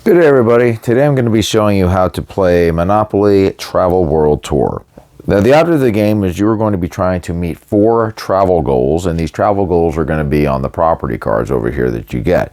Good day, everybody. Today I'm going to be showing you how to play Monopoly Travel World Tour. Now, the object of the game is you are going to be trying to meet 4 travel goals, and these travel goals are going to be on the property cards over here that you get.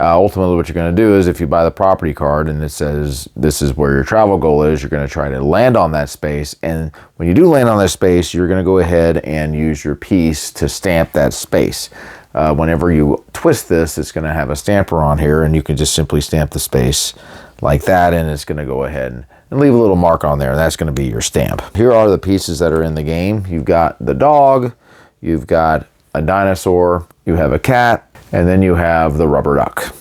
Ultimately, what you're going to do is if you buy the property card and it says this is where your travel goal is, you're going to try to land on that space. And when you do land on that space, you're going to go ahead and use your piece to stamp that space. Whenever you twist this, it's going to have a stamper on here, and you can just simply stamp the space like that, and it's going to go ahead and leave a little mark on there. That's going to be your stamp. Here are the pieces that are in the game. You've got the dog, you've got a dinosaur, you have a cat, and then you have the rubber duck.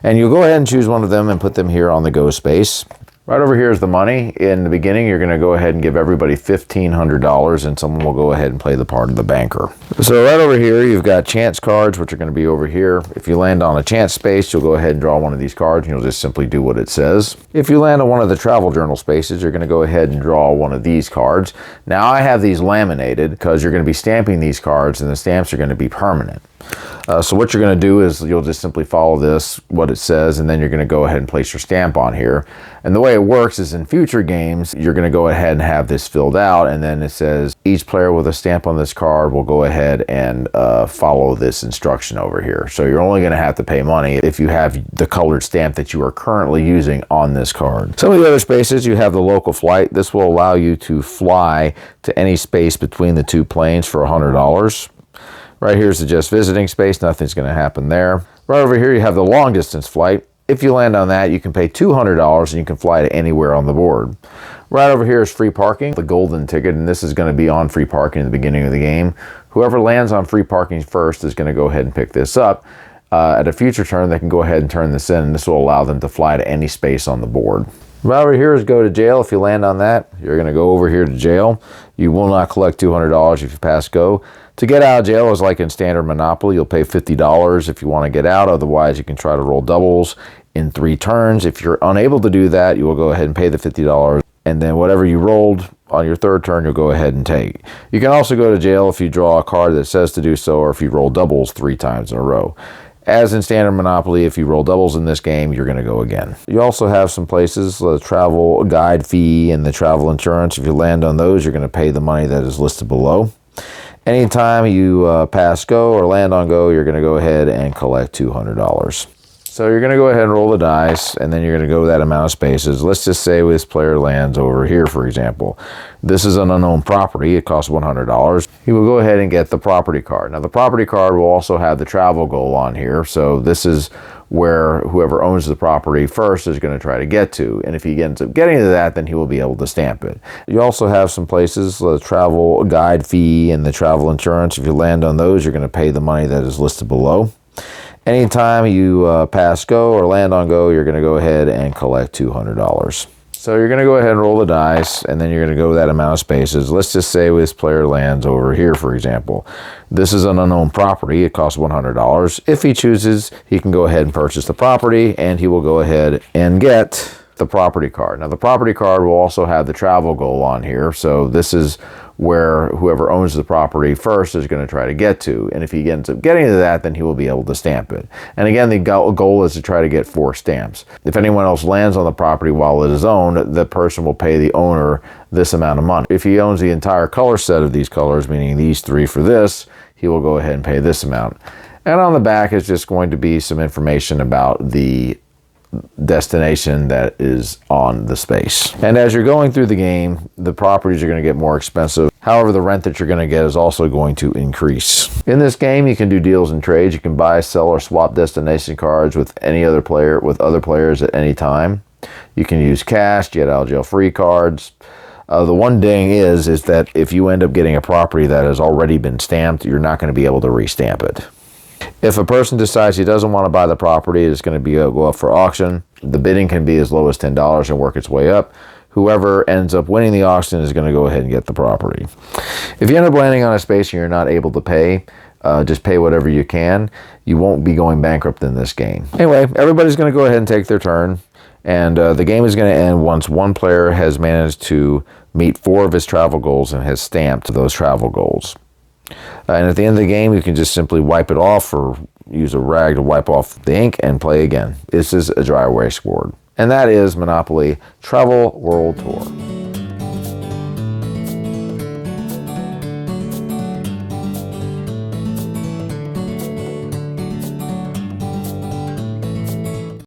And you'll go ahead and choose one of them and put them here on the go space. Right over here is the money. In the beginning, you're going to go ahead and give everybody $1,500, and someone will go ahead and play the part of the banker. So right over here, you've got chance cards, which are going to be over here. If you land on a chance space, you'll go ahead and draw one of these cards, and you'll just simply do what it says. If you land on one of the travel journal spaces, you're going to go ahead and draw one of these cards. Now, I have these laminated because you're going to be stamping these cards, and the stamps are going to be permanent. So what you're going to do is you'll just simply follow this, what it says, and then you're going to go ahead and place your stamp on here. And the way it works is in future games, you're going to go ahead and have this filled out, and then it says each player with a stamp on this card will go ahead and follow this instruction over here. So you're only going to have to pay money if you have the colored stamp that you are currently using on this card. Some of the other spaces, you have the local flight. This will allow you to fly to any space between the 2 planes for $100. Right here's the just visiting space. Nothing's going to happen there. Right over here, you have the long distance flight. If you land on that, you can pay $200 and you can fly to anywhere on the board. Right over here is free parking, the golden ticket, and this is going to be on free parking in the beginning of the game. Whoever lands on free parking first is going to go ahead and pick this up. At a future turn, they can go ahead and turn this in, and this will allow them to fly to any space on the board. Right over here is go to jail. If you land on that, you're going to go over here to jail. You will not collect $200 if you pass go. To get out of jail is like in standard Monopoly. You'll pay $50 if you want to get out. Otherwise, you can try to roll doubles in 3 turns. If you're unable to do that, you will go ahead and pay the $50. And then whatever you rolled on your 3rd turn, you'll go ahead and take. You can also go to jail if you draw a card that says to do so, or if you roll doubles 3 times in a row. As in standard Monopoly, if you roll doubles in this game, you're going to go again. You also have some places, the travel guide fee and the travel insurance. If you land on those, you're going to pay the money that is listed below. Anytime you pass go or land on go, you're going to go ahead and collect $200. So you're going to go ahead and roll the dice, and then you're going to go that amount of spaces. Let's just say this player lands over here, for example. This is an unknown property. It costs $100. He will go ahead and get the property card. Now, the property card will also have the travel goal on here. So this is where whoever owns the property first is going to try to get to. And if he ends up getting to that, then he will be able to stamp it. You also have some places, the travel guide fee and the travel insurance. If you land on those, you're going to pay the money that is listed below. Anytime you pass go or land on go, you're going to go ahead and collect $200. So you're going to go ahead and roll the dice, and then you're going to go that amount of spaces. Let's just say this player lands over here, for example. This is an unknown property. It costs $100. If he chooses, he can go ahead and purchase the property, and he will go ahead and get the property card. Now, the property card will also have the travel goal on here. So this is where whoever owns the property first is going to try to get to. And if he ends up getting to that, then he will be able to stamp it. And again, the goal is to try to get 4 stamps. If anyone else lands on the property while it is owned, the person will pay the owner this amount of money. If he owns the entire color set of these colors, meaning these 3 for this, he will go ahead and pay this amount. And on the back is just going to be some information about the destination that is on the space. And as you're going through the game, the properties are going to get more expensive. However, the rent that you're going to get is also going to increase. In this game, you can do deals and trades. You can buy, sell, or swap destination cards with any other player, with other players at any time. You can use cash, get out of jail free cards. The one thing is that if you end up getting a property that has already been stamped, you're not going to be able to restamp it. If a person decides he doesn't want to buy the property, it's going to go up for auction. The bidding can be as low as $10 and work its way up. Whoever ends up winning the auction is going to go ahead and get the property. If you end up landing on a space and you're not able to pay, just pay whatever you can. You won't be going bankrupt in this game. Anyway, everybody's going to go ahead and take their turn. And the game is going to end once one player has managed to meet 4 of his travel goals and has stamped those travel goals. And at the end of the game, you can just simply wipe it off or use a rag to wipe off the ink and play again. This is a dry erase board. And that is Monopoly Travel World Tour.